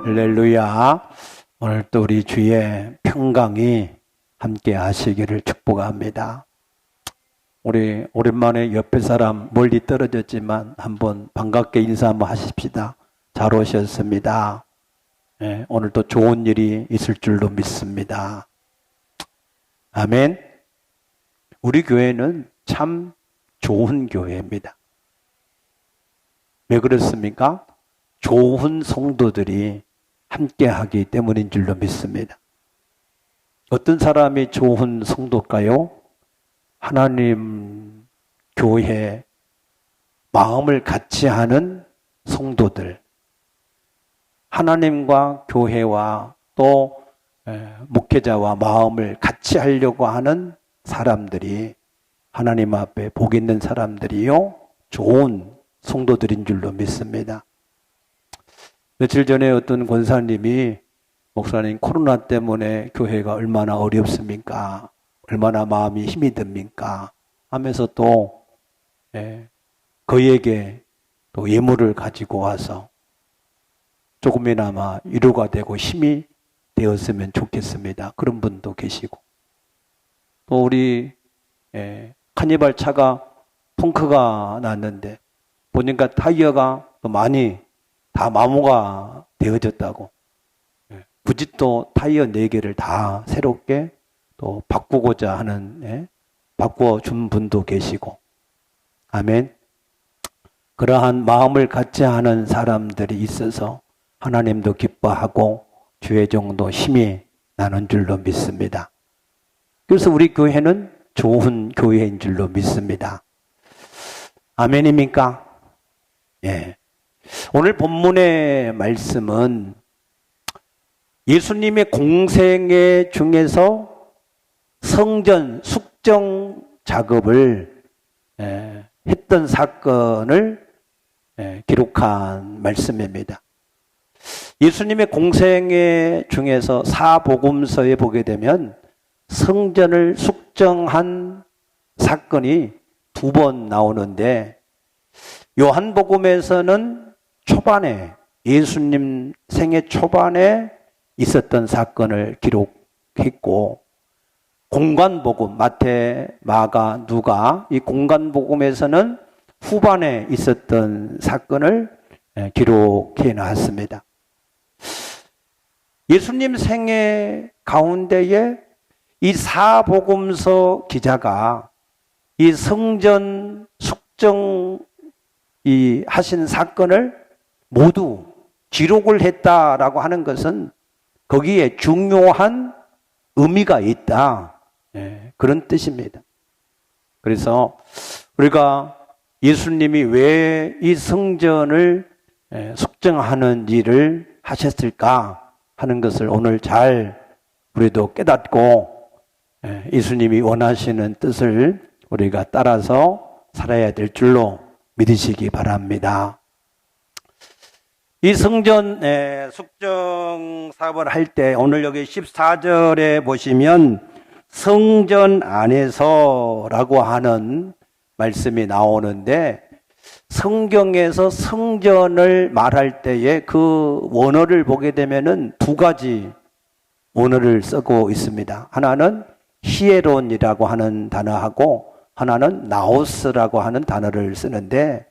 할렐루야. 오늘 또 우리 주의 평강이 함께 하시기를 축복합니다. 우리 오랜만에 옆에 사람 멀리 떨어졌지만 한번 반갑게 인사 한번 하십시다. 잘 오셨습니다. 네, 오늘도 좋은 일이 있을 줄로 믿습니다. 아멘. 우리 교회는 참 좋은 교회입니다. 왜 그렇습니까? 좋은 성도들이 함께 하기 때문인 줄로 믿습니다. 어떤 사람이 좋은 성도일까요? 하나님 교회 마음을 같이 하는 성도들, 하나님과 교회와 또 목회자와 마음을 같이 하려고 하는 사람들이 하나님 앞에 복 있는 사람들이요, 좋은 성도들인 줄로 믿습니다. 며칠 전에 어떤 권사님이 목사님 코로나 때문에 교회가 얼마나 어렵습니까? 얼마나 마음이 힘이 듭니까? 하면서 또 그에게 또 예물을 가지고 와서 조금이나마 위로가 되고 힘이 되었으면 좋겠습니다. 그런 분도 계시고, 또 우리 카니발 차가 펑크가 났는데 보니까 타이어가 또 많이 다 마모가 되어졌다고, 굳이 또 타이어 4개를 다 새롭게 또 바꾸고자 하는, 바꿔준 분도 계시고, 아멘. 그러한 마음을 같이 하는 사람들이 있어서 하나님도 기뻐하고 주의 종도 힘이 나는 줄로 믿습니다. 그래서 우리 교회는 좋은 교회인 줄로 믿습니다. 아멘입니까? 예. 오늘 본문의 말씀은 예수님의 공생애 중에서 성전 숙정 작업을 했던 사건을 기록한 말씀입니다. 예수님의 공생애 중에서 사복음서에 보게 되면 성전을 숙정한 사건이 2번 나오는데, 요한복음에서는 초반에, 예수님 생애 초반에 있었던 사건을 기록했고, 공관복음, 마태, 마가, 누가, 이 공관복음에서는 후반에 있었던 사건을 기록해 놨습니다. 예수님 생애 가운데에 이 사복음서 기자가 이 성전 숙정 이 하신 사건을 모두 기록을 했다라고 하는 것은 거기에 중요한 의미가 있다, 그런 뜻입니다. 그래서 우리가 예수님이 왜 이 성전을 숙정하는 일을 하셨을까 하는 것을 오늘 잘 우리도 깨닫고 예수님이 원하시는 뜻을 우리가 따라서 살아야 될 줄로 믿으시기 바랍니다. 이 성전 숙정 사업을 할 때 오늘 여기 14절에 보시면 성전 안에서라고 하는 말씀이 나오는데, 성경에서 성전을 말할 때에 그 원어를 보게 되면은 2가지 원어를 쓰고 있습니다. 하나는 히에론이라고 하는 단어하고 하나는 나오스라고 하는 단어를 쓰는데,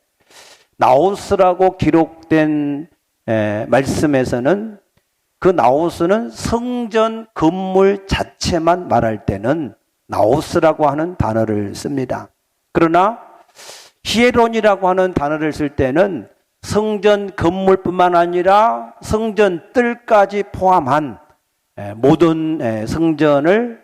나오스라고 기록된 말씀에서는 그 나오스는 성전 건물 자체만 말할 때는 나오스라고 하는 단어를 씁니다. 그러나 히에론이라고 하는 단어를 쓸 때는 성전 건물뿐만 아니라 성전 뜰까지 포함한 모든 성전을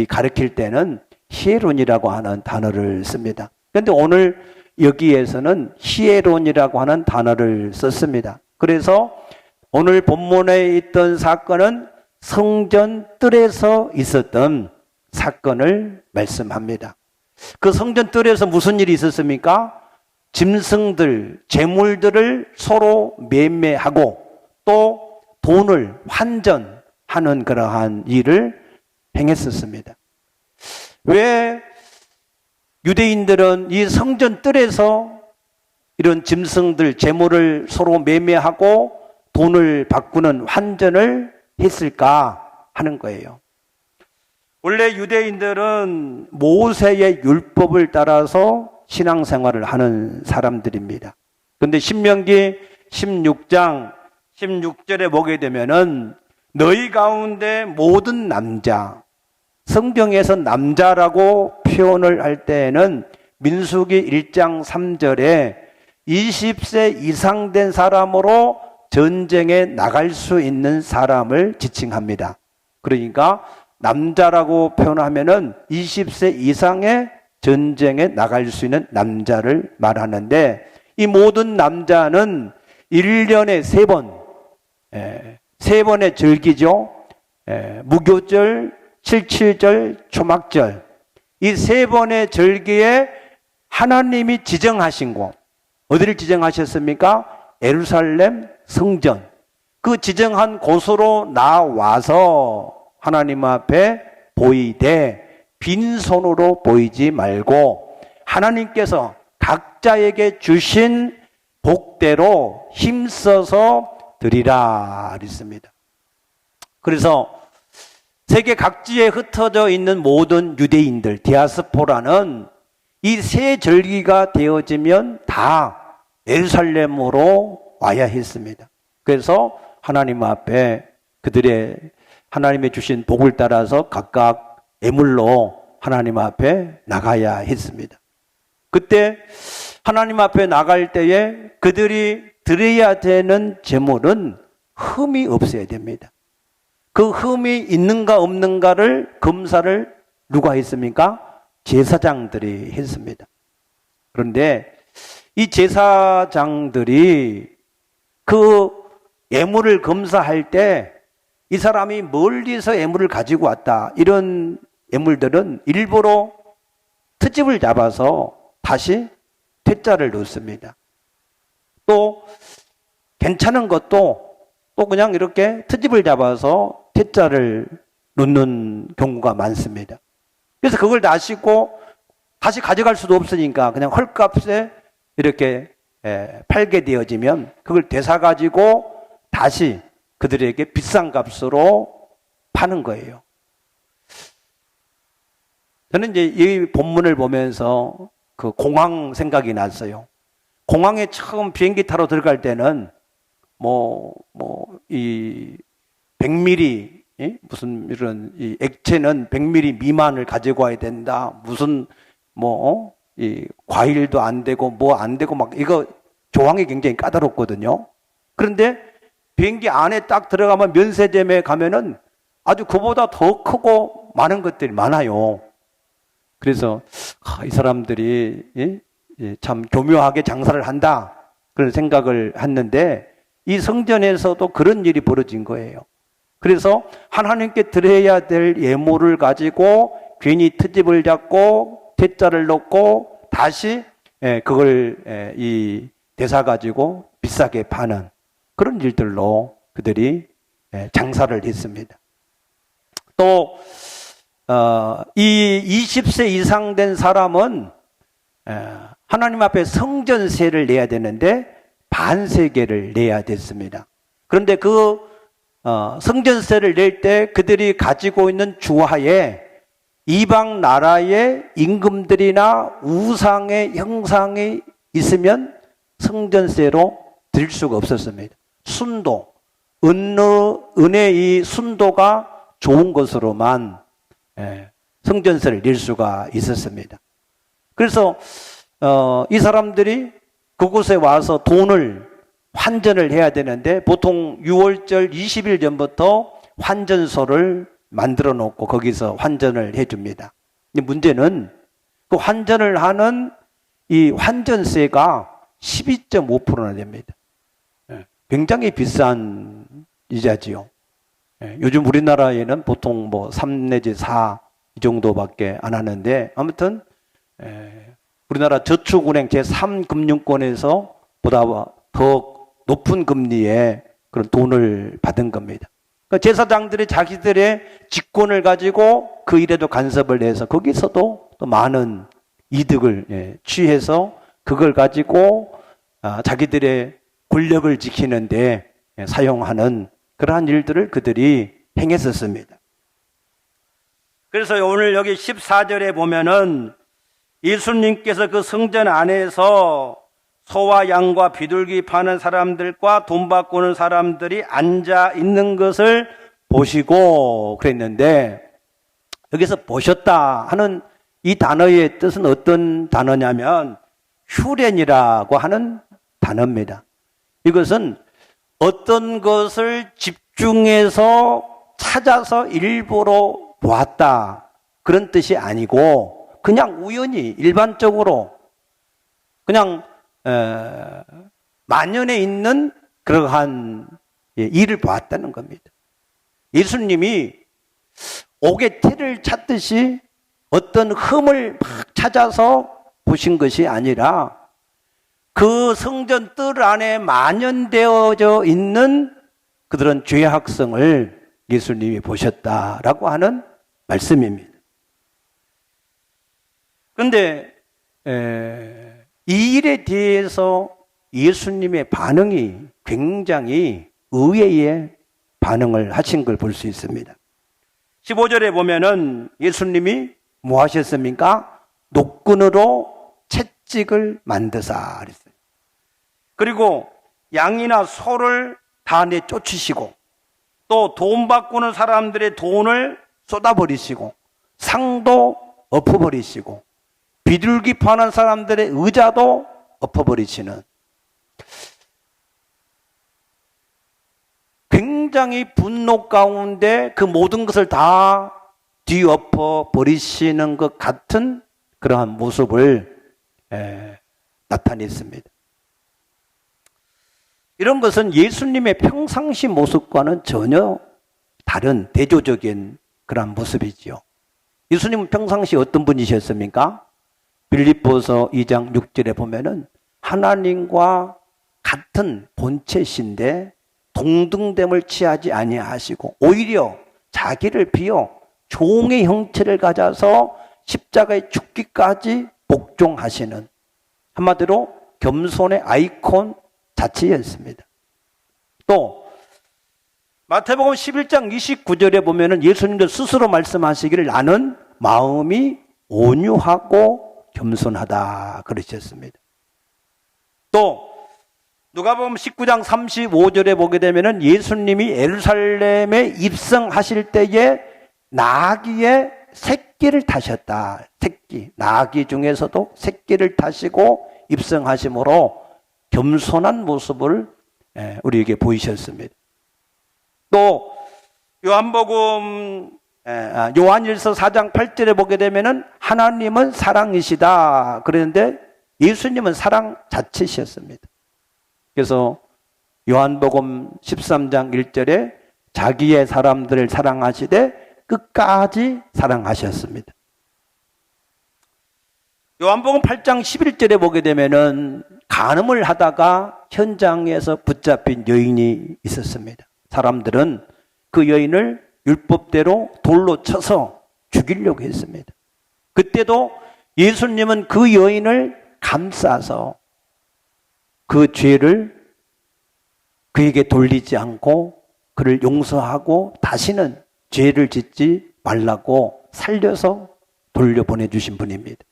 가리킬 때는 히에론이라고 하는 단어를 씁니다. 그런데 오늘 여기에서는 히에론이라고 하는 단어를 썼습니다. 그래서 오늘 본문에 있던 사건은 성전 뜰에서 있었던 사건을 말씀합니다. 그 성전 뜰에서 무슨 일이 있었습니까? 짐승들, 재물들을 서로 매매하고 또 돈을 환전하는 그러한 일을 행했었습니다. 왜 유대인들은 이 성전 뜰에서 이런 짐승들, 재물을 서로 매매하고 돈을 바꾸는 환전을 했을까 하는 거예요. 원래 유대인들은 모세의 율법을 따라서 신앙생활을 하는 사람들입니다. 그런데 신명기 16장 16절에 보게 되면은 너희 가운데 모든 남자, 성경에서 남자라고 표현을 할 때에는 민수기 1장 3절에 20세 이상 된 사람으로 전쟁에 나갈 수 있는 사람을 지칭합니다. 그러니까 남자라고 표현하면은 20세 이상의 전쟁에 나갈 수 있는 남자를 말하는데, 이 모든 남자는 1년에 3번, 3번의 절기죠. 무교절, 칠칠절, 초막절. 이 3번의 절기에 하나님이 지정하신 곳, 어디를 지정하셨습니까? 예루살렘 성전. 그 지정한 곳으로 나와서 하나님 앞에 보이되 빈손으로 보이지 말고 하나님께서 각자에게 주신 복대로 힘써서 드리라 그랬습니다. 그래서 세계 각지에 흩어져 있는 모든 유대인들, 디아스포라는 이 세 절기가 되어지면 다 예루살렘으로 와야 했습니다. 그래서 하나님 앞에 그들의 하나님의 주신 복을 따라서 각각 예물로 하나님 앞에 나가야 했습니다. 그때 하나님 앞에 나갈 때에 그들이 드려야 되는 제물은 흠이 없어야 됩니다. 그 흠이 있는가 없는가를 검사를 누가 했습니까? 제사장들이 했습니다. 그런데 이 제사장들이 그 예물을 검사할 때 이 사람이 멀리서 예물을 가지고 왔다, 이런 예물들은 일부러 트집을 잡아서 다시 퇴짜를 넣습니다. 또 괜찮은 것도 또 그냥 이렇게 트집을 잡아서 퇴짜를 놓는 경우가 많습니다. 그래서 그걸 아시고 다시 가져갈 수도 없으니까 그냥 헐값에 이렇게 팔게 되어지면 그걸 되사가지고 다시 그들에게 비싼 값으로 파는 거예요. 저는 이제 이 본문을 보면서 그 공항 생각이 났어요. 공항에 처음 비행기 타러 들어갈 때는 이 100ml, 무슨 이런 이 액체는 100ml 미만을 가지고 와야 된다. 무슨 이 과일도 안 되고 뭐 안 되고 막 이거 조항이 굉장히 까다롭거든요. 그런데 비행기 안에 딱 들어가면 면세점에 가면은 아주 그보다 더 크고 많은 것들이 많아요. 그래서 이 사람들이 참 교묘하게 장사를 한다, 그런 생각을 했는데 이 성전에서도 그런 일이 벌어진 거예요. 그래서 하나님께 드려야 될 예물을 가지고 괜히 트집을 잡고 퇴짜를 넣고 다시 그걸 이 대사 가지고 비싸게 파는 그런 일들로 그들이 장사를 했습니다. 또 이 20세 이상 된 사람은 하나님 앞에 성전세를 내야 되는데 반세계를 내야 됐습니다. 그런데 그 성전세를 낼 때 그들이 가지고 있는 주화에 이방 나라의 임금들이나 우상의 형상이 있으면 성전세로 드릴 수가 없었습니다. 순도, 은의 순도가 좋은 것으로만 성전세를 낼 수가 있었습니다. 그래서 이 사람들이 그곳에 와서 돈을 환전을 해야 되는데 보통 6월절 20일 전부터 환전소를 만들어 놓고 거기서 환전을 해줍니다. 근데 문제는 그 환전을 하는 이 환전세가 12.5%나 됩니다. 굉장히 비싼 이자지요. 요즘 우리나라에는 보통 3 내지 4 이 정도밖에 안 하는데, 아무튼 우리나라 저축은행 제3금융권에서 보다 더 높은 금리에 그런 돈을 받은 겁니다. 그러니까 제사장들이 자기들의 직권을 가지고 그 일에도 간섭을 해서 거기서도 또 많은 이득을 취해서 그걸 가지고 자기들의 권력을 지키는데 사용하는 그러한 일들을 그들이 행했었습니다. 그래서 오늘 여기 14절에 보면은 예수님께서 그 성전 안에서 소와 양과 비둘기 파는 사람들과 돈 바꾸는 사람들이 앉아 있는 것을 보시고 그랬는데, 여기서 보셨다 하는 이 단어의 뜻은 어떤 단어냐면 휴렌이라고 하는 단어입니다. 이것은 어떤 것을 집중해서 찾아서 일부러 보았다 그런 뜻이 아니고, 그냥 우연히 일반적으로 그냥 만연해 있는 그러한 일을 보았다는 겁니다. 예수님이 옥의 틀을 찾듯이 어떤 흠을 막 찾아서 보신 것이 아니라 그 성전 뜰 안에 만연되어져 있는 그들은 죄악성을 예수님이 보셨다라고 하는 말씀입니다. 그런데 이 일에 대해서 예수님의 반응이 굉장히 의외의 반응을 하신 걸 볼 수 있습니다. 15절에 보면은 예수님이 뭐 하셨습니까? 노끈으로 채찍을 만드사 그랬어요. 그리고 양이나 소를 다 내쫓으시고, 또 돈 바꾸는 사람들의 돈을 쏟아버리시고, 상도 엎어버리시고, 비둘기 파는 사람들의 의자도 엎어버리시는 굉장히 분노 가운데 그 모든 것을 다 뒤엎어 버리시는 것 같은 그러한 모습을 나타냈습니다. 이런 것은 예수님의 평상시 모습과는 전혀 다른 대조적인 그런 모습이지요. 예수님은 평상시 어떤 분이셨습니까? 빌립보서 2장 6절에 보면은 하나님과 같은 본체신데 동등됨을 취하지 아니하시고 오히려 자기를 비워 종의 형체를 가져서 십자가에 죽기까지 복종하시는, 한마디로 겸손의 아이콘 자체였습니다. 또 마태복음 11장 29절에 보면은 예수님도 스스로 말씀하시기를 나는 마음이 온유하고 겸손하다 그러셨습니다. 또 누가복음 19장 35절에 보게 되면은 예수님이 예루살렘에 입성하실 때에 나귀의 새끼를 타셨다. 새끼, 나귀 중에서도 새끼를 타시고 입성하심으로 겸손한 모습을 우리에게 보이셨습니다. 또 요한복음 요한일서 4장 8절에 보게 되면은 하나님은 사랑이시다 그랬는데 예수님은 사랑 자체셨습니다. 그래서 요한복음 13장 1절에 자기의 사람들을 사랑하시되 끝까지 사랑하셨습니다. 요한복음 8장 11절에 보게 되면은 간음을 하다가 현장에서 붙잡힌 여인이 있었습니다. 사람들은 그 여인을 율법대로 돌로 쳐서 죽이려고 했습니다. 그때도 예수님은 그 여인을 감싸서 그 죄를 그에게 돌리지 않고 그를 용서하고 다시는 죄를 짓지 말라고 살려서 돌려보내주신 분입니다.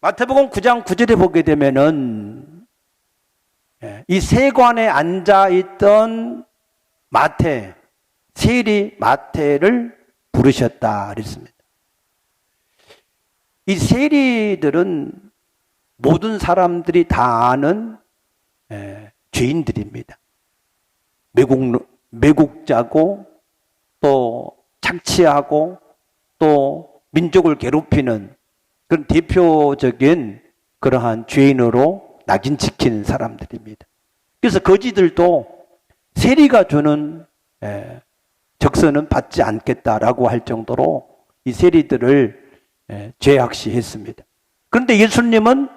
마태복음 9장 9절에 보게 되면은 이 세관에 앉아있던 세리 마태를 부르셨다 그랬습니다. 이 세리들은 모든 사람들이 다 아는 죄인들입니다. 매국자고 또 착취하고 또 민족을 괴롭히는 그런 대표적인 그러한 죄인으로 낙인 찍힌 사람들입니다. 그래서 거지들도 세리가 주는 적선은 받지 않겠다라고 할 정도로 이 세리들을 죄악시했습니다. 그런데 예수님은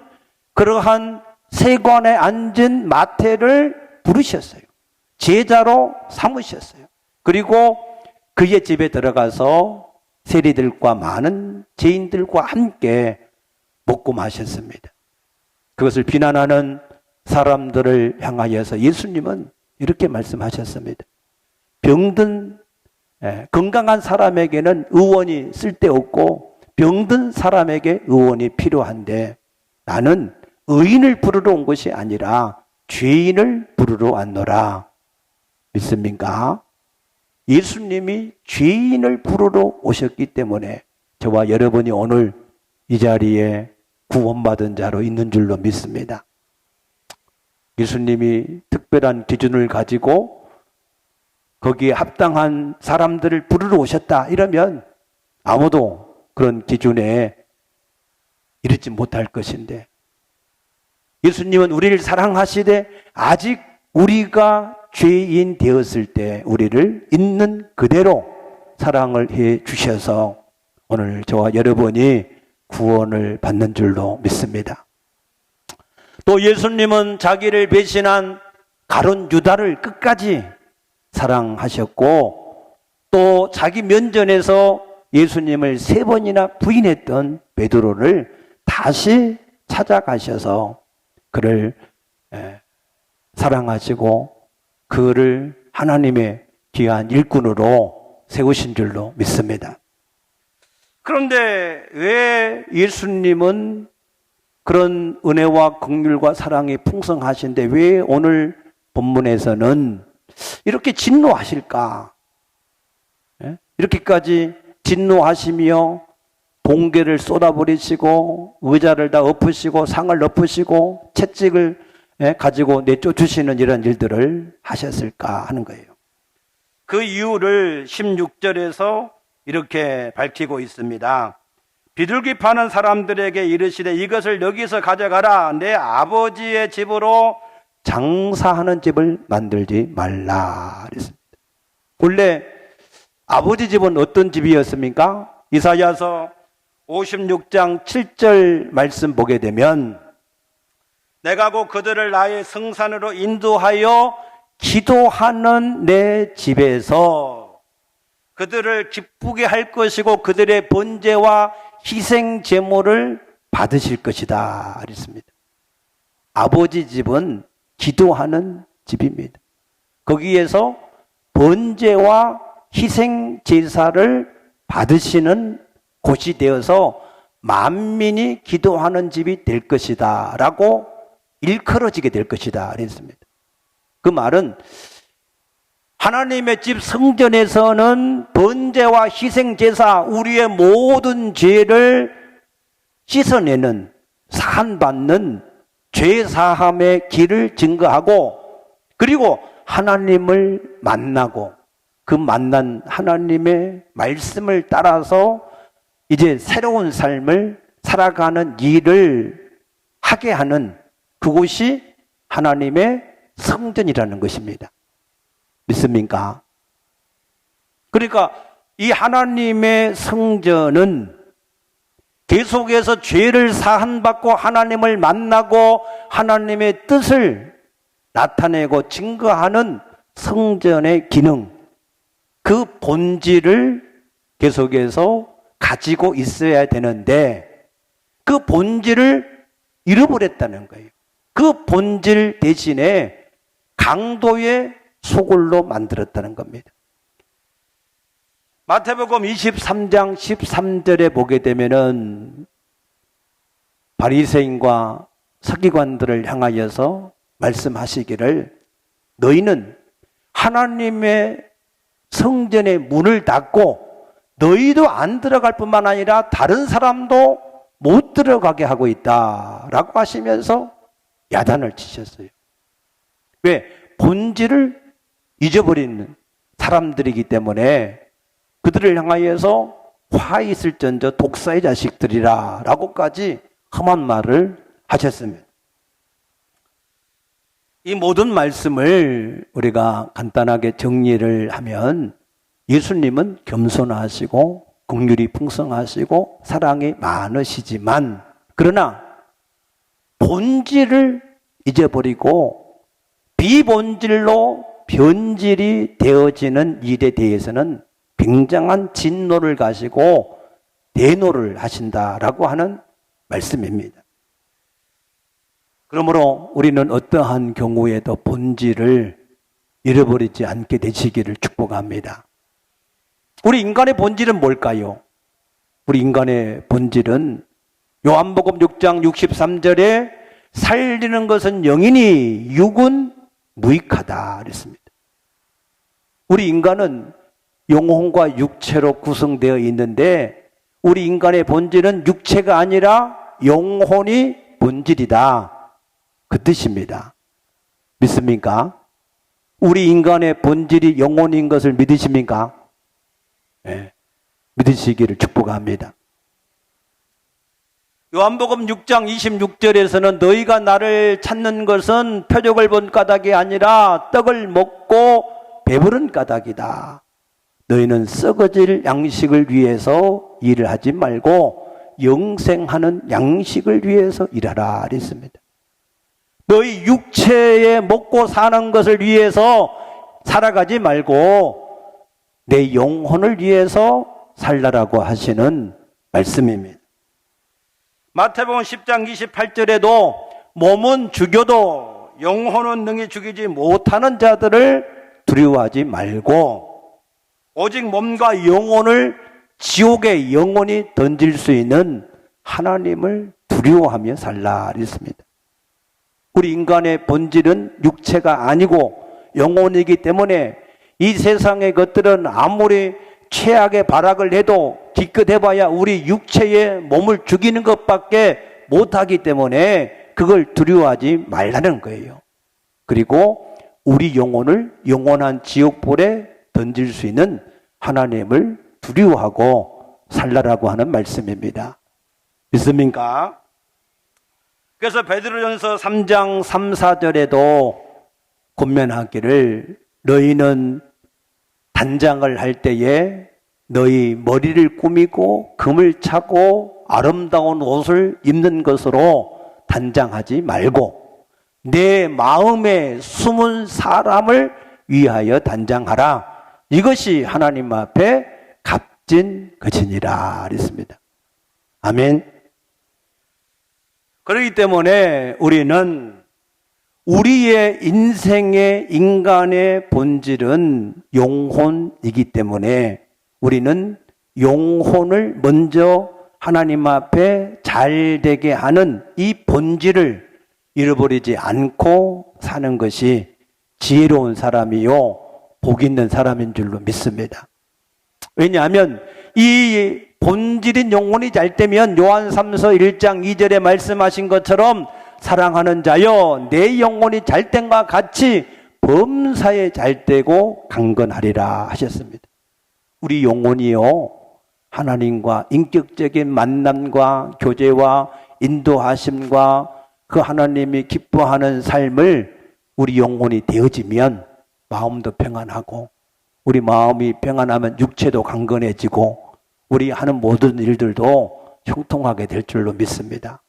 그러한 세관에 앉은 마태를 부르셨어요. 제자로 삼으셨어요. 그리고 그의 집에 들어가서 세리들과 많은 죄인들과 함께 먹고 마셨습니다. 그것을 비난하는 사람들을 향하여서 예수님은 이렇게 말씀하셨습니다. 병든 건강한 사람에게는 의원이 쓸데없고 병든 사람에게 의원이 필요한데 나는 의인을 부르러 온 것이 아니라 죄인을 부르러 왔노라. 믿습니까? 예수님이 죄인을 부르러 오셨기 때문에 저와 여러분이 오늘 이 자리에 구원받은 자로 있는 줄로 믿습니다. 예수님이 특별한 기준을 가지고 거기에 합당한 사람들을 부르러 오셨다 이러면 아무도 그런 기준에 이르지 못할 것인데 예수님은 우리를 사랑하시되 아직 우리가 죄인 되었을 때 우리를 있는 그대로 사랑을 해 주셔서 오늘 저와 여러분이 구원을 받는 줄로 믿습니다. 또 예수님은 자기를 배신한 가룟 유다를 끝까지 사랑하셨고 또 자기 면전에서 예수님을 3번이나 부인했던 베드로를 다시 찾아가셔서 그를 사랑하시고 그를 하나님의 귀한 일꾼으로 세우신 줄로 믿습니다. 그런데 왜 예수님은 그런 은혜와 긍휼과 사랑이 풍성하신데 왜 오늘 본문에서는 이렇게 진노하실까? 이렇게까지 진노하시며 봉계를 쏟아버리시고 의자를 다 엎으시고 상을 엎으시고 채찍을 가지고 내쫓으시는 이런 일들을 하셨을까 하는 거예요. 그 이유를 16절에서 이렇게 밝히고 있습니다. 비둘기 파는 사람들에게 이르시되 이것을 여기서 가져가라. 내 아버지의 집으로 장사하는 집을 만들지 말라 그랬습니다. 원래 아버지 집은 어떤 집이었습니까? 이사야서 56장 7절 말씀 보게 되면 내가 곧 그들을 나의 성산으로 인도하여 기도하는 내 집에서 그들을 기쁘게 할 것이고 그들의 번제와 희생 제물을 받으실 것이다 그랬습니다. 아버지 집은 기도하는 집입니다. 거기에서 번제와 희생 제사를 받으시는 곳이 되어서 만민이 기도하는 집이 될 것이다 라고 일컬어지게 될 것이다 그랬습니다. 그 말은 하나님의 집 성전에서는 번제와 희생 제사 우리의 모든 죄를 씻어내는 사함받는 죄사함의 길을 증거하고 그리고 하나님을 만나고 그 만난 하나님의 말씀을 따라서 이제 새로운 삶을 살아가는 일을 하게 하는 그곳이 하나님의 성전이라는 것입니다. 믿습니까? 그러니까 이 하나님의 성전은 계속해서 죄를 사함받고 하나님을 만나고 하나님의 뜻을 나타내고 증거하는 성전의 기능, 그 본질을 계속해서 가지고 있어야 되는데 그 본질을 잃어버렸다는 거예요. 그 본질 대신에 강도의 소굴로 만들었다는 겁니다. 마태복음 23장 13절에 보게 되면은 바리새인과 서기관들을 향하여서 말씀하시기를 너희는 하나님의 성전의 문을 닫고 너희도 안 들어갈 뿐만 아니라 다른 사람도 못 들어가게 하고 있다라고 하시면서 야단을 치셨어요. 왜? 본질을 잊어버리는 사람들이기 때문에 그들을 향하여서 화 있을전저 독사의 자식들이라 라고까지 험한 말을 하셨습니다. 이 모든 말씀을 우리가 간단하게 정리를 하면 예수님은 겸손하시고 긍휼이 풍성하시고 사랑이 많으시지만 그러나 본질을 잊어버리고 비본질로 변질이 되어지는 일에 대해서는 굉장한 진노를 가지고 대노를 하신다라고 하는 말씀입니다. 그러므로 우리는 어떠한 경우에도 본질을 잃어버리지 않게 되시기를 축복합니다. 우리 인간의 본질은 뭘까요? 우리 인간의 본질은 요한복음 6장 63절에 살리는 것은 영이니 육은 무익하다 그랬습니다. 우리 인간은 영혼과 육체로 구성되어 있는데 우리 인간의 본질은 육체가 아니라 영혼이 본질이다. 그 뜻입니다. 믿습니까? 우리 인간의 본질이 영혼인 것을 믿으십니까? 네, 믿으시기를 축복합니다. 요한복음 6장 26절에서는 너희가 나를 찾는 것은 표적을 본 까닭이 아니라 떡을 먹고 배부른 까닭이다. 너희는 썩어질 양식을 위해서 일을 하지 말고 영생하는 양식을 위해서 일하라 그랬습니다. 너희 육체에 먹고 사는 것을 위해서 살아가지 말고 내 영혼을 위해서 살라라고 하시는 말씀입니다. 마태복음 10장 28절에도 몸은 죽여도 영혼은 능히 죽이지 못하는 자들을 두려워하지 말고 오직 몸과 영혼을 지옥에 영원히 던질 수 있는 하나님을 두려워하며 살라 그랬습니다. 우리 인간의 본질은 육체가 아니고 영혼이기 때문에 이 세상의 것들은 아무리 최악의 발악을 해도 기껏 해봐야 우리 육체의 몸을 죽이는 것밖에 못하기 때문에 그걸 두려워하지 말라는 거예요. 그리고 우리 영혼을 영원한 지옥불에 던질 수 있는 하나님을 두려워하고 살라라고 하는 말씀입니다. 믿습니까? 그래서 베드로전서 3장 3, 4절에도 권면하기를 너희는 단장을 할 때에 너희 머리를 꾸미고 금을 차고 아름다운 옷을 입는 것으로 단장하지 말고 내 마음에 숨은 사람을 위하여 단장하라. 이것이 하나님 앞에 값진 것이니라 그랬습니다. 아멘. 그렇기 때문에 우리는 우리의 인생의 인간의 본질은 영혼이기 때문에 우리는 영혼을 먼저 하나님 앞에 잘 되게 하는 이 본질을 잃어버리지 않고 사는 것이 지혜로운 사람이요 복 있는 사람인 줄로 믿습니다. 왜냐하면 이 본질인 영혼이 잘 되면 요한 3서 1장 2절에 말씀하신 것처럼 사랑하는 자여 내 영혼이 잘됨과 같이 범사에 잘되고 강건하리라 하셨습니다. 우리 영혼이요 하나님과 인격적인 만남과 교제와 인도하심과 그 하나님이 기뻐하는 삶을 우리 영혼이 되어지면 마음도 평안하고 우리 마음이 평안하면 육체도 강건해지고 우리 하는 모든 일들도 형통하게 될 줄로 믿습니다.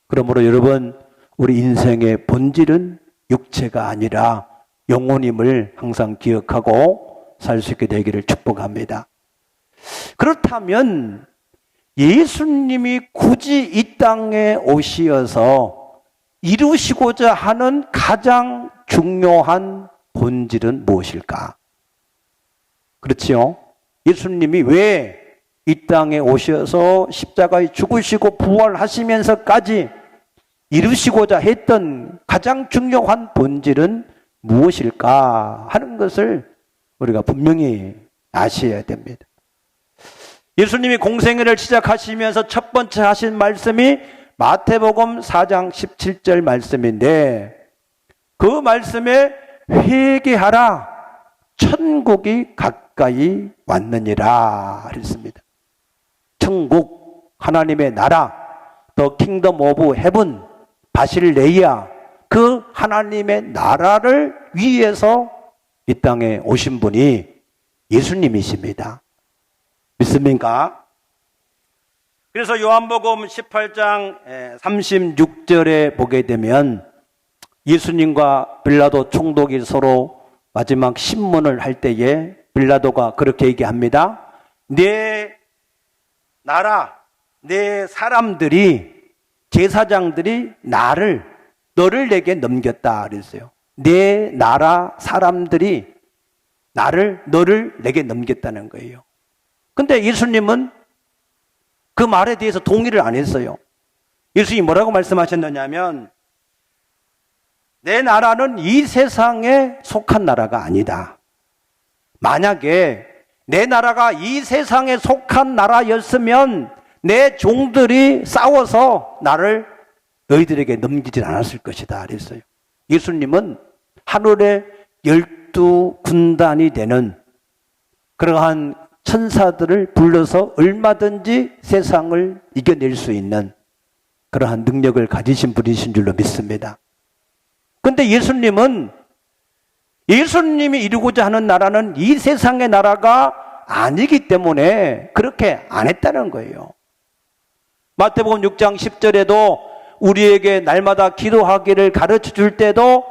그러므로 여러분 우리 인생의 본질은 육체가 아니라 영혼임을 항상 기억하고 살 수 있게 되기를 축복합니다. 그렇다면 예수님이 굳이 이 땅에 오시어서 이루시고자 하는 가장 중요한 본질은 무엇일까? 그렇지요? 예수님이 왜 이 땅에 오셔서 십자가에 죽으시고 부활하시면서까지 이루시고자 했던 가장 중요한 본질은 무엇일까 하는 것을 우리가 분명히 아셔야 됩니다. 예수님이 공생애를 시작하시면서 첫 번째 하신 말씀이 마태복음 4장 17절 말씀인데 그 말씀에 회개하라 천국이 가까이 왔느니라 그랬습니다. 천국 하나님의 나라 The Kingdom of Heaven 바실레이아 그 하나님의 나라를 위해서 이 땅에 오신 분이 예수님이십니다. 믿습니까? 그래서 요한복음 18장 36절에 보게 되면 예수님과 빌라도 총독이 서로 마지막 신문을 할 때에 빌라도가 그렇게 얘기합니다. 내 나라, 내 사람들이 제사장들이 나를 너를 내게 넘겼다 그랬어요. 내 나라 사람들이 너를 내게 넘겼다는 거예요. 근데 예수님은 그 말에 대해서 동의를 안 했어요. 예수님이 뭐라고 말씀하셨느냐면 내 나라는 이 세상에 속한 나라가 아니다. 만약에 내 나라가 이 세상에 속한 나라였으면 내 종들이 싸워서 나를 너희들에게 넘기질 않았을 것이다 그랬어요. 예수님은 하늘의 12군단이 되는 그러한 천사들을 불러서 얼마든지 세상을 이겨낼 수 있는 그러한 능력을 가지신 분이신 줄로 믿습니다. 그런데 예수님이 이루고자 하는 나라는 이 세상의 나라가 아니기 때문에 그렇게 안 했다는 거예요. 마태복음 6장 10절에도 우리에게 날마다 기도하기를 가르쳐 줄 때도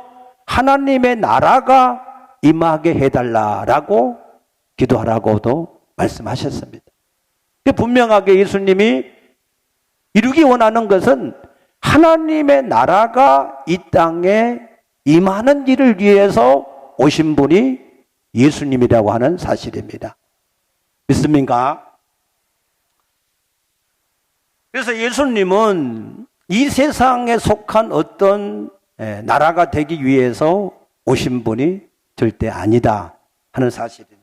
하나님의 나라가 임하게 해달라라고 기도하라고도 말씀하셨습니다. 분명하게 예수님이 이루기 원하는 것은 하나님의 나라가 이 땅에 임하는 일을 위해서 오신 분이 예수님이라고 하는 사실입니다. 믿습니까? 그래서 예수님은 이 세상에 속한 어떤 나라가 되기 위해서 오신 분이 절대 아니다 하는 사실입니다.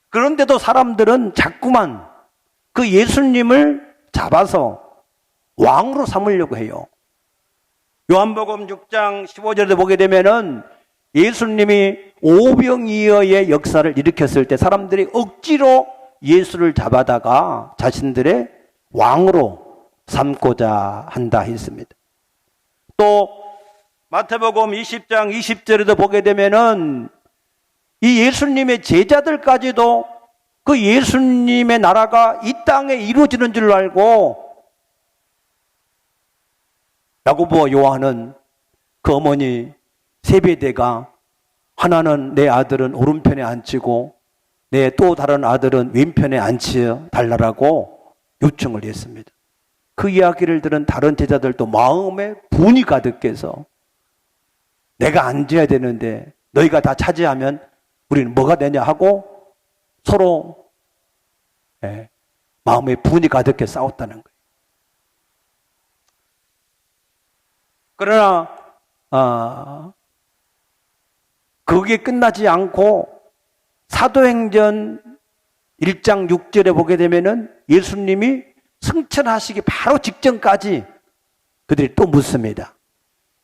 그런데도 사람들은 자꾸만 그 예수님을 잡아서 왕으로 삼으려고 해요. 요한복음 6장 15절에 보게 되면은 예수님이 오병이어의 역사를 일으켰을 때 사람들이 억지로 예수를 잡아다가 자신들의 왕으로 삼고자 한다 했습니다. 또 마태복음 20장 20절에도 보게 되면은 이 예수님의 제자들까지도 그 예수님의 나라가 이 땅에 이루어지는 줄 알고 야고보와 요한은 그 어머니 세베대가 하나는 내 아들은 오른편에 앉히고 내 또 다른 아들은 왼편에 앉혀 달라고 요청을 했습니다. 그 이야기를 들은 다른 제자들도 마음에 분이 가득해서 내가 앉아야 되는데 너희가 다 차지하면 우리는 뭐가 되냐 하고 서로 마음에 분이 가득해 싸웠다는 거예요. 그러나 그게 끝나지 않고 사도행전 1장 6절에 보게 되면은 예수님이 승천하시기 바로 직전까지 그들이 또 묻습니다.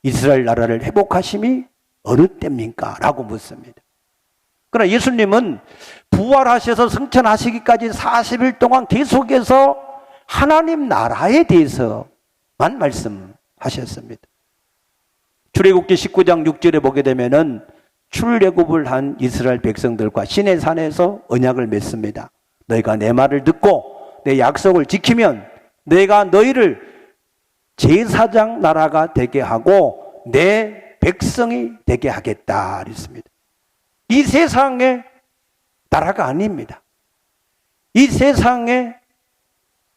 이스라엘 나라를 회복하심이 어느 때입니까? 라고 묻습니다. 그러나 예수님은 부활하셔서 승천하시기까지 40일 동안 계속해서 하나님 나라에 대해서만 말씀하셨습니다. 출애굽기 19장 6절에 보게 되면은 출애굽을 한 이스라엘 백성들과 시내 산에서 언약을 맺습니다. 너희가 내 말을 듣고 내 약속을 지키면 내가 너희를 제사장 나라가 되게 하고 내 백성이 되게 하겠다 그랬습니다. 이 세상의 나라가 아닙니다. 이 세상에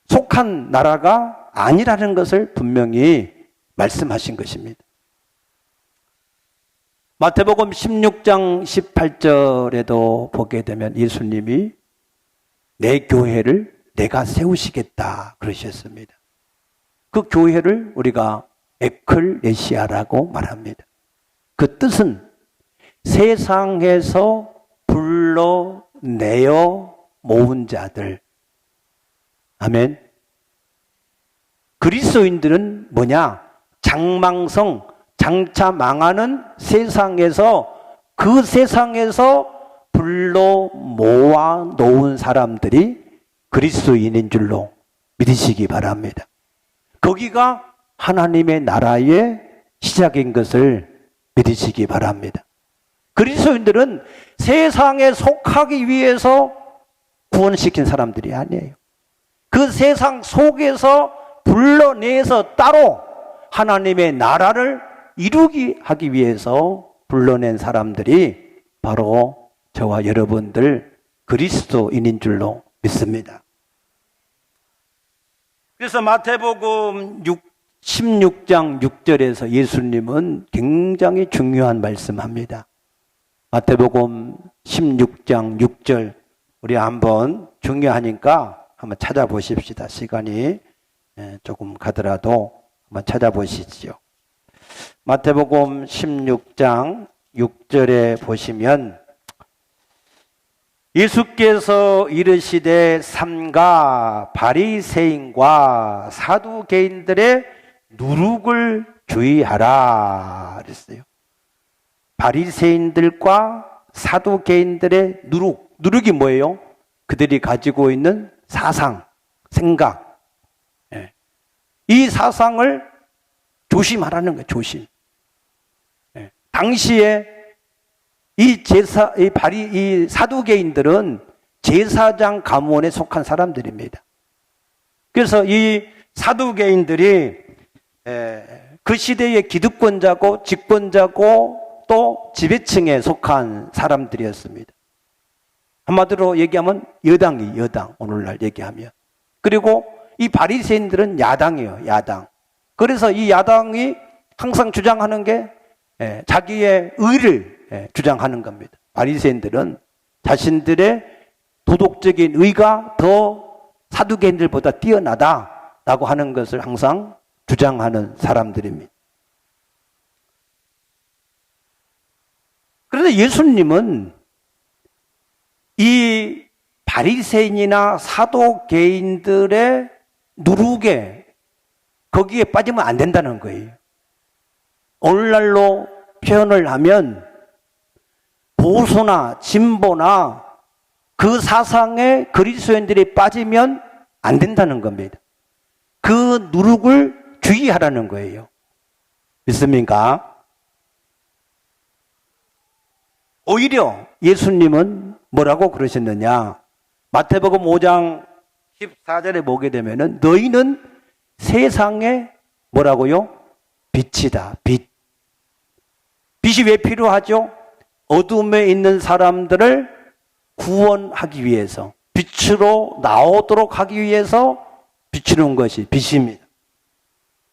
속한 나라가 아니라는 것을 분명히 말씀하신 것입니다. 마태복음 16장 18절에도 보게 되면 예수님이 내 교회를 내가 세우시겠다 그러셨습니다. 그 교회를 우리가 에클레시아라고 말합니다. 그 뜻은 세상에서 불러내어 모은 자들. 아멘. 그리스도인들은 뭐냐? 장망성, 장차 망하는 세상에서 그 세상에서 불러 모아 놓은 사람들이 그리스도인인 줄로 믿으시기 바랍니다. 거기가 하나님의 나라의 시작인 것을 믿으시기 바랍니다. 그리스도인들은 세상에 속하기 위해서 구원시킨 사람들이 아니에요. 그 세상 속에서 불러내서 따로 하나님의 나라를 이루기 하기 위해서 불러낸 사람들이 바로 저와 여러분들 그리스도인인 줄로 믿습니다. 그래서 마태복음 16장 6절에서 예수님은 굉장히 중요한 말씀합니다. 마태복음 16장 6절 우리 한번 중요하니까 한번 찾아보십시다. 시간이 조금 가더라도 한번 찾아보시죠. 마태복음 16장 6절에 보시면 예수께서 이르시되 삼가 바리새인과 사두개인들의 누룩을 주의하라 그랬어요. 바리새인들과 사두개인들의 누룩이 뭐예요? 그들이 가지고 있는 사상, 생각. 이 사상을 조심하라는 거예요. 조심. 당시에 이 사두개인들은 제사장 가문에 속한 사람들입니다. 그래서 이 사두개인들이 그 시대의 기득권자고 집권자고 또 지배층에 속한 사람들이었습니다. 한마디로 얘기하면 여당, 오늘날 얘기하면. 그리고 이 바리새인들은 야당이에요, 야당. 그래서 이 야당이 항상 주장하는 게 자기의 의를 주장하는 겁니다. 바리새인들은 자신들의 도덕적인 의가 더 사두개인들보다 뛰어나다라고 하는 것을 항상 주장하는 사람들입니다. 그런데 예수님은 이 바리새인이나 사두개인들의 누룩에 거기에 빠지면 안 된다는 거예요. 오늘날로 표현을 하면 보수나 진보나 그 사상에 그리스도인들이 빠지면 안 된다는 겁니다. 그 누룩을 주의하라는 거예요. 믿습니까? 오히려 예수님은 뭐라고 그러셨느냐? 마태복음 5장 14절에 보게 되면은 너희는 세상에 뭐라고요? 빛이다. 빛. 빛이 왜 필요하죠? 어둠에 있는 사람들을 구원하기 위해서, 빛으로 나오도록 하기 위해서 비추는 것이 빛입니다.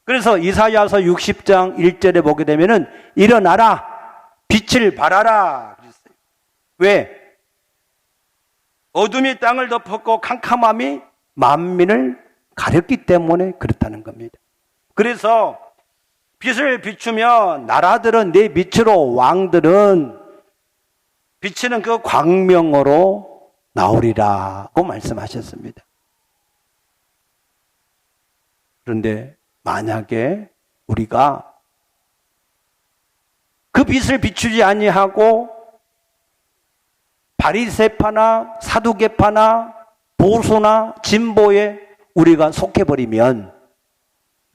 그래서 이사야서 60장 1절에 보게 되면은 일어나라, 빛을 발하라 그랬어요. 왜? 어둠이 땅을 덮었고 캄캄함이 만민을 가렸기 때문에 그렇다는 겁니다. 그래서 빛을 비추면 나라들은 내 빛으로, 왕들은 비치는 그 광명으로 나오리라고 말씀하셨습니다. 그런데 만약에 우리가 그 빛을 비추지 아니하고 바리새파나 사두개파나 보수나 진보에 우리가 속해버리면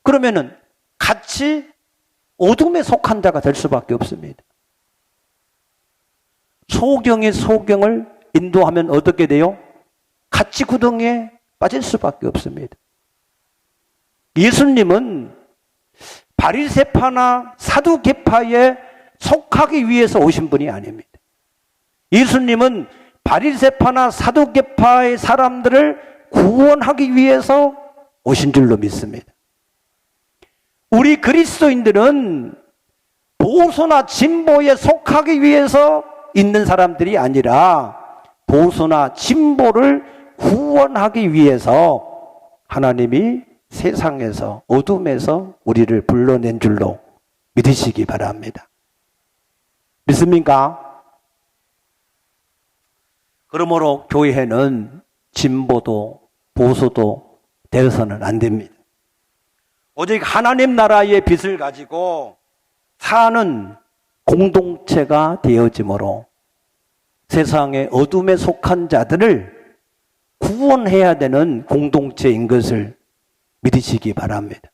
그러면은 같이 어둠에 속한 자가 될 수밖에 없습니다. 소경의 소경을 인도하면 어떻게 돼요? 같이 구덩이에 빠질 수밖에 없습니다. 예수님은 바리새파나 사두개파에 속하기 위해서 오신 분이 아닙니다. 예수님은 바리새파나 사두개파의 사람들을 구원하기 위해서 오신 줄로 믿습니다. 우리 그리스도인들은 보수나 진보에 속하기 위해서 있는 사람들이 아니라 보수나 진보를 구원하기 위해서 하나님이 세상에서 어둠에서 우리를 불러낸 줄로 믿으시기 바랍니다. 믿습니까? 그러므로 교회는 진보도 보수도 되어서는 안 됩니다. 오직 하나님 나라의 빛을 가지고 사는 공동체가 되어지므로 세상의 어둠에 속한 자들을 구원해야 되는 공동체인 것을 믿으시기 바랍니다.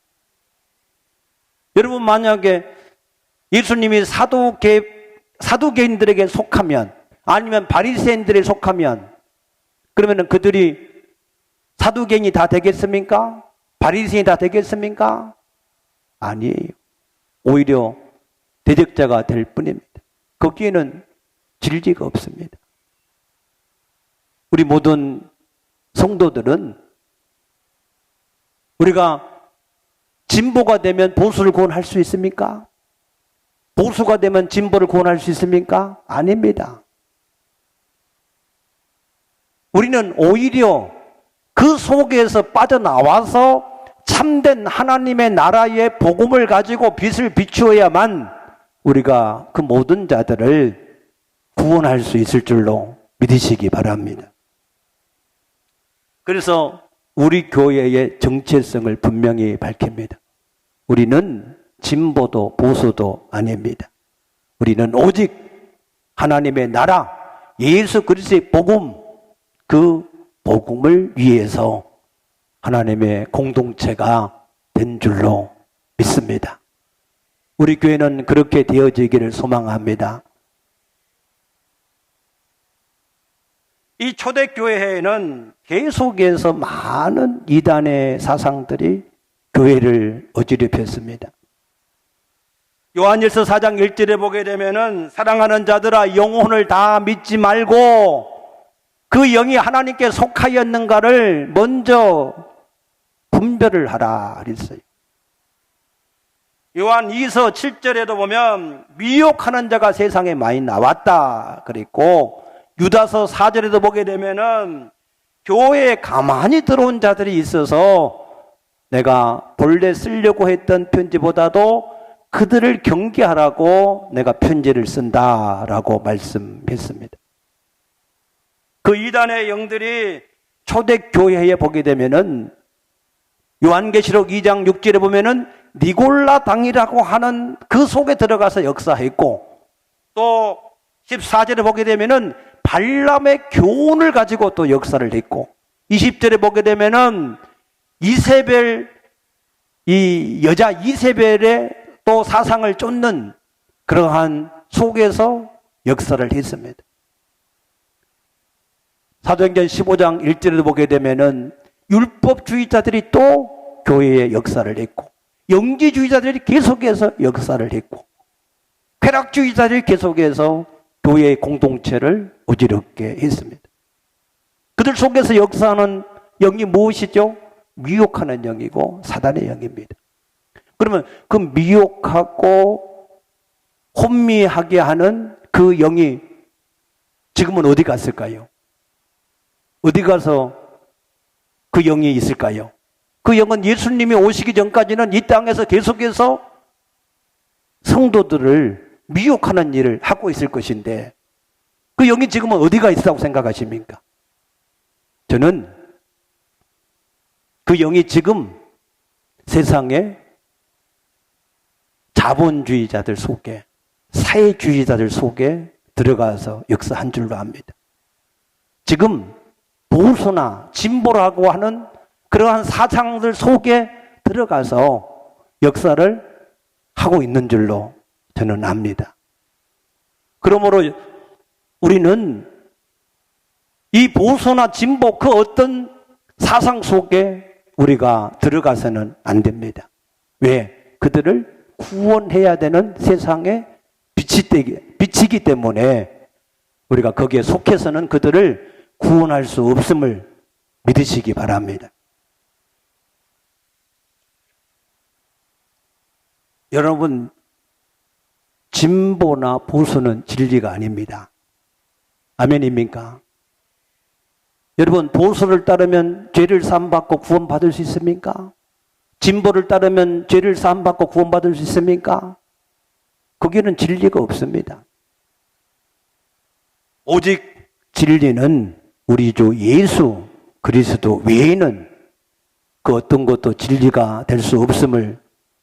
여러분, 만약에 예수님이 사두개인들에게 속하면, 아니면 바리새인들에 속하면, 그러면 그들이 사두개인이 다 되겠습니까? 바리새인이 다 되겠습니까? 아니에요. 오히려 대적자가 될 뿐입니다. 거기에는 진리가 없습니다. 우리 모든 성도들은 우리가 진보가 되면 보수를 구원할 수 있습니까? 보수가 되면 진보를 구원할 수 있습니까? 아닙니다. 우리는 오히려 그 속에서 빠져나와서 참된 하나님의 나라의 복음을 가지고 빛을 비추어야만 우리가 그 모든 자들을 구원할 수 있을 줄로 믿으시기 바랍니다. 그래서 우리 교회의 정체성을 분명히 밝힙니다. 우리는 진보도 보수도 아닙니다. 우리는 오직 하나님의 나라, 예수 그리스도의 복음, 그 복음을 위해서 하나님의 공동체가 된 줄로 믿습니다. 우리 교회는 그렇게 되어지기를 소망합니다. 이 초대교회에는 계속해서 많은 이단의 사상들이 교회를 어지럽혔습니다. 요한일서 4장 1절에 보게 되면은 사랑하는 자들아 영혼을 다 믿지 말고 그 영이 하나님께 속하였는가를 먼저 분별을 하라 그랬어요. 요한 2서 7절에도 보면 미혹하는 자가 세상에 많이 나왔다 그랬고, 유다서 4절에도 보게 되면은 교회에 가만히 들어온 자들이 있어서 내가 본래 쓰려고 했던 편지보다도 그들을 경계하라고 내가 편지를 쓴다라고 말씀했습니다. 그 이단의 영들이 초대교회에 보게 되면은 요한계시록 2장 6절에 보면은 니골라 당이라고 하는 그 속에 들어가서 역사했고, 또 14절에 보게 되면은 발람의 교훈을 가지고 또 역사를 했고, 20절에 보게 되면은 이세벨, 이 여자 이세벨의 또 사상을 쫓는 그러한 속에서 역사를 했습니다. 사도행전 15장 1절에도 보게 되면은 율법주의자들이 또 교회의 역사를 했고, 영지주의자들이 계속해서 역사를 했고, 쾌락주의자들이 계속해서 교회의 공동체를 어지럽게 했습니다. 그들 속에서 역사하는 영이 무엇이죠? 미혹하는 영이고 사단의 영입니다. 그러면 그 미혹하고 혼미하게 하는 그 영이 지금은 어디 갔을까요? 어디 가서 그 영이 있을까요? 그 영은 예수님이 오시기 전까지는 이 땅에서 계속해서 성도들을 미혹하는 일을 하고 있을 것인데, 그 영이 지금은 어디가 있다고 생각하십니까? 저는 그 영이 지금 세상에 자본주의자들 속에, 사회주의자들 속에 들어가서 역사한 줄로 압니다. 지금 보수나 진보라고 하는 그러한 사상들 속에 들어가서 역사를 하고 있는 줄로 저는 압니다. 그러므로 우리는 이 보수나 진보 그 어떤 사상 속에 우리가 들어가서는 안 됩니다. 왜? 그들을 구원해야 되는 세상에 빛이기 때문에 우리가 거기에 속해서는 그들을 구원할 수 없음을 믿으시기 바랍니다. 여러분, 진보나 보수는 진리가 아닙니다. 아멘입니까? 여러분, 보수를 따르면 죄를 사함받고 구원받을 수 있습니까? 진보를 따르면 죄를 사함받고 구원받을 수 있습니까? 거기는 진리가 없습니다. 오직 진리는 우리 주 예수 그리스도 외에는 그 어떤 것도 진리가 될 수 없음을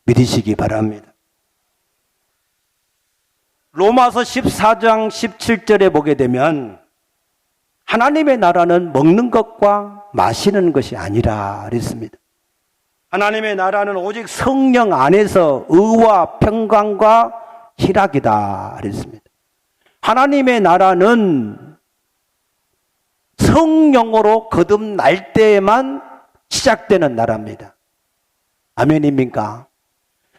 믿으시기 바랍니다. 로마서 14장 17절에 보게 되면 하나님의 나라는 먹는 것과 마시는 것이 아니라 그랬습니다. 하나님의 나라는 오직 성령 안에서 의와 평강과 희락이다 그랬습니다. 하나님의 나라는 성령으로 거듭날 때에만 시작되는 나라입니다. 아멘입니까?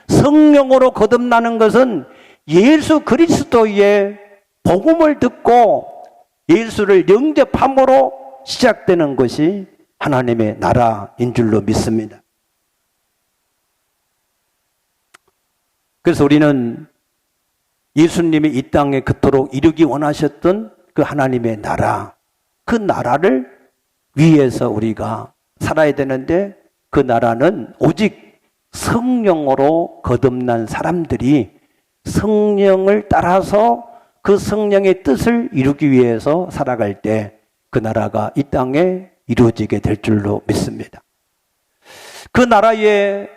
성령으로 거듭나는 것은 예수 그리스도의 복음을 듣고 예수를 영접함으로 시작되는 것이 하나님의 나라인 줄로 믿습니다. 그래서 우리는 예수님이 이 땅에 그토록 이루기 원하셨던 그 하나님의 나라, 그 나라를 위해서 우리가 살아야 되는데, 그 나라는 오직 성령으로 거듭난 사람들이 성령을 따라서 그 성령의 뜻을 이루기 위해서 살아갈 때 그 나라가 이 땅에 이루어지게 될 줄로 믿습니다. 그 나라의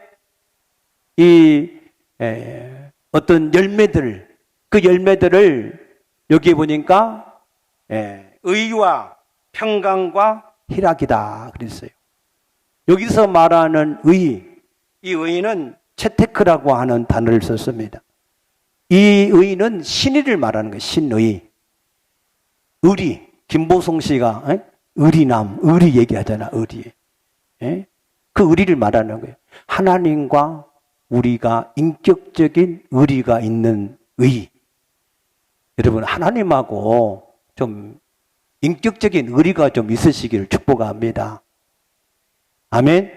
어떤 열매들, 그 열매들을 여기에 보니까 의와 평강과 희락이다 그랬어요. 여기서 말하는 의, 이 의는 채테크라고 하는 단어를 썼습니다. 이 의는 신의를 말하는 거예요. 신의. 의리. 김보성 씨가 의리남, 의리 얘기하잖아. 의리. 그 의리를 말하는 거예요. 하나님과 우리가 인격적인 의리가 있는 의. 여러분, 하나님하고 좀 인격적인 의리가 좀 있으시기를 축복합니다. 아멘.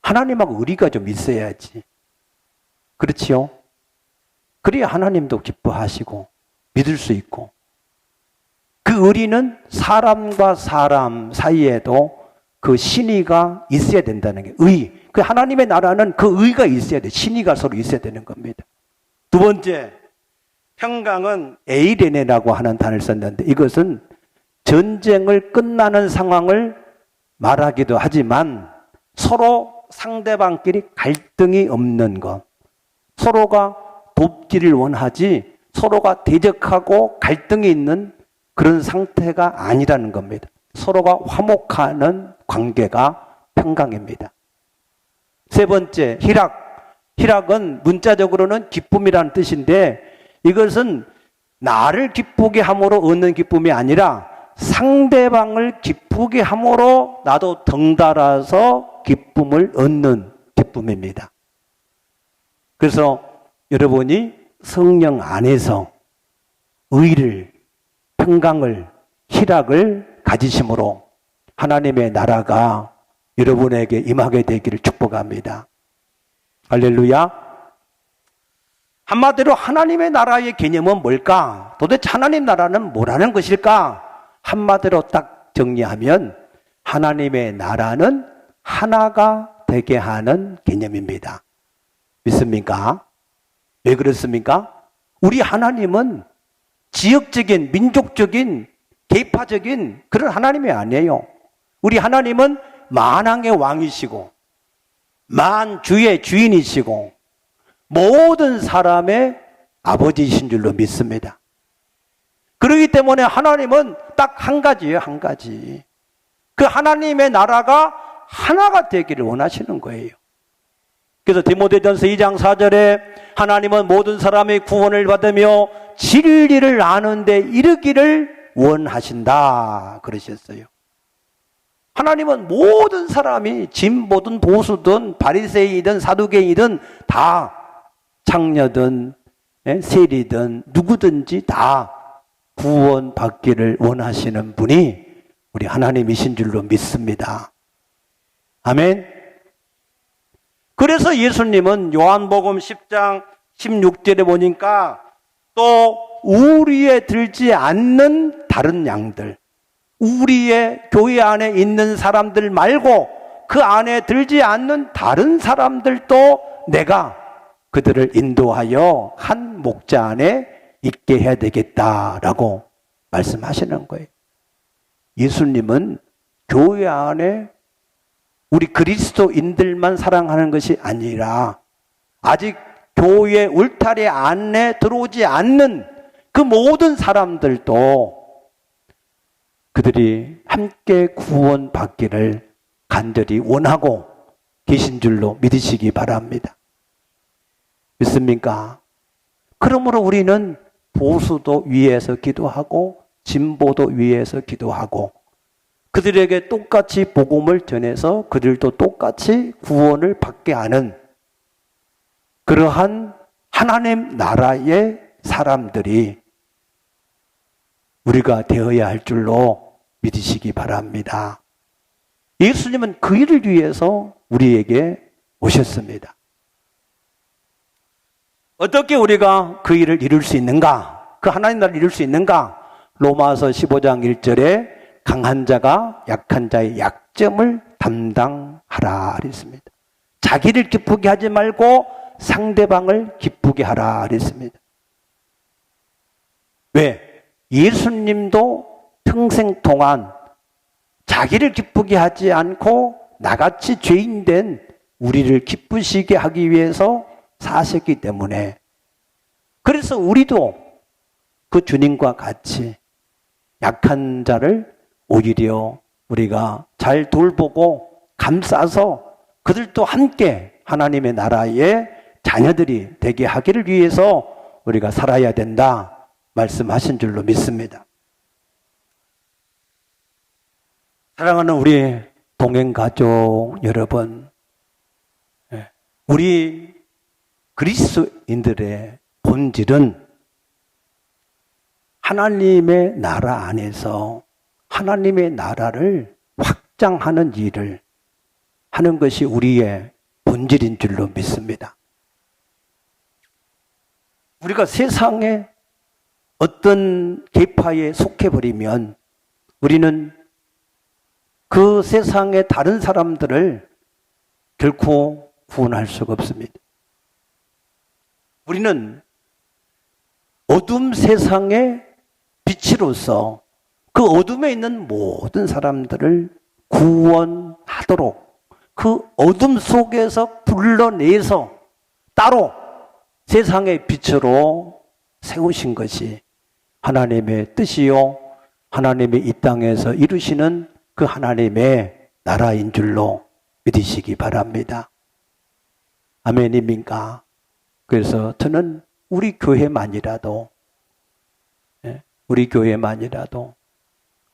하나님하고 의리가 좀 있어야지. 그렇지요? 그래야 하나님도 기뻐하시고 믿을 수 있고, 그 의리는 사람과 사람 사이에도 그 신의가 있어야 된다는 게 의. 그 하나님의 나라는 그 의가 있어야 돼. 신의가 서로 있어야 되는 겁니다. 두 번째, 평강은 에이레네라고 하는 단어를 썼는데, 이것은 전쟁을 끝나는 상황을 말하기도 하지만 서로 상대방끼리 갈등이 없는 것, 서로가 돕기를 원하지 서로가 대적하고 갈등이 있는 그런 상태가 아니라는 겁니다. 서로가 화목하는 관계가 평강입니다. 세 번째, 희락. 희락은 문자적으로는 기쁨이라는 뜻인데, 이것은 나를 기쁘게 함으로 얻는 기쁨이 아니라 상대방을 기쁘게 함으로 나도 덩달아서 기쁨을 얻는 기쁨입니다. 그래서 여러분이 성령 안에서 의를, 평강을, 희락을 가지심으로 하나님의 나라가 여러분에게 임하게 되기를 축복합니다. 할렐루야. 한마디로 하나님의 나라의 개념은 뭘까? 도대체 하나님 나라는 뭐라는 것일까? 한마디로 딱 정리하면 하나님의 나라는 하나가 되게 하는 개념입니다. 믿습니까? 왜 그렇습니까? 우리 하나님은 지역적인, 민족적인, 계파적인 그런 하나님이 아니에요. 우리 하나님은 만왕의 왕이시고 만주의 주인이시고 모든 사람의 아버지이신 줄로 믿습니다. 그렇기 때문에 하나님은 딱 한 가지예요. 한 가지. 그 하나님의 나라가 하나가 되기를 원하시는 거예요. 그래서 디모데전서 2장 4절에 하나님은 모든 사람의 구원을 받으며 진리를 아는 데 이르기를 원하신다 그러셨어요. 하나님은 모든 사람이 진보든 보수든 바리새인이든 사두개인이든 다 창녀든 세리든 누구든지 다 구원받기를 원하시는 분이 우리 하나님이신 줄로 믿습니다. 아멘. 그래서 예수님은 요한복음 10장 16절에 보니까 또 우리에 들지 않는 다른 양들, 우리의 교회 안에 있는 사람들 말고 그 안에 들지 않는 다른 사람들도 내가 그들을 인도하여 한 목자 안에 있게 해야 되겠다라고 말씀하시는 거예요. 예수님은 교회 안에 우리 그리스도인들만 사랑하는 것이 아니라 아직 교회 울타리 안에 들어오지 않는 그 모든 사람들도 그들이 함께 구원받기를 간절히 원하고 계신 줄로 믿으시기 바랍니다. 믿습니까? 그러므로 우리는 보수도 위에서 기도하고 진보도 위에서 기도하고 그들에게 똑같이 복음을 전해서 그들도 똑같이 구원을 받게 하는 그러한 하나님 나라의 사람들이 우리가 되어야 할 줄로 믿으시기 바랍니다. 예수님은 그 일을 위해서 우리에게 오셨습니다. 어떻게 우리가 그 일을 이룰 수 있는가? 그 하나님 나라를 이룰 수 있는가? 로마서 15장 1절에 강한 자가 약한 자의 약점을 담당하라 그랬습니다. 자기를 기쁘게 하지 말고 상대방을 기쁘게 하라 그랬습니다. 왜? 예수님도 평생 동안 자기를 기쁘게 하지 않고 나같이 죄인된 우리를 기쁘시게 하기 위해서 사셨기 때문에, 그래서 우리도 그 주님과 같이 약한 자를 오히려 우리가 잘 돌보고 감싸서 그들도 함께 하나님의 나라의 자녀들이 되게 하기를 위해서 우리가 살아야 된다 말씀하신 줄로 믿습니다. 사랑하는 우리 동행가족 여러분, 우리 그리스도인들의 본질은 하나님의 나라 안에서 하나님의 나라를 확장하는 일을 하는 것이 우리의 본질인 줄로 믿습니다. 우리가 세상에 어떤 계파에 속해버리면 우리는 그 세상의 다른 사람들을 결코 구원할 수가 없습니다. 우리는 어둠 세상의 빛으로서 그 어둠에 있는 모든 사람들을 구원하도록 그 어둠 속에서 불러내서 따로 세상의 빛으로 세우신 것이 하나님의 뜻이요, 하나님의 이 땅에서 이루시는 그 하나님의 나라인 줄로 믿으시기 바랍니다. 아멘입니까? 그래서 저는 우리 교회만이라도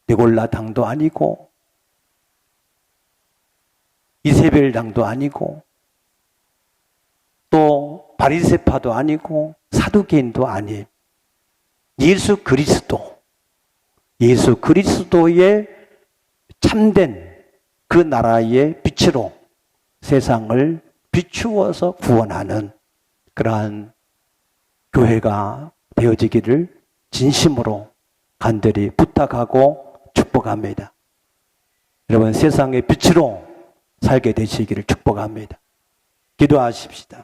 니골라 당도 아니고 이세벨 당도 아니고 또 바리새파도 아니고 사두개인도 아닌 예수 그리스도의 참된 그 나라의 빛으로 세상을 비추어서 구원하는 그러한 교회가 되어지기를 진심으로 간절히 부탁하고 축복합니다. 여러분, 세상의 빛으로 살게 되시기를 축복합니다. 기도하십시다.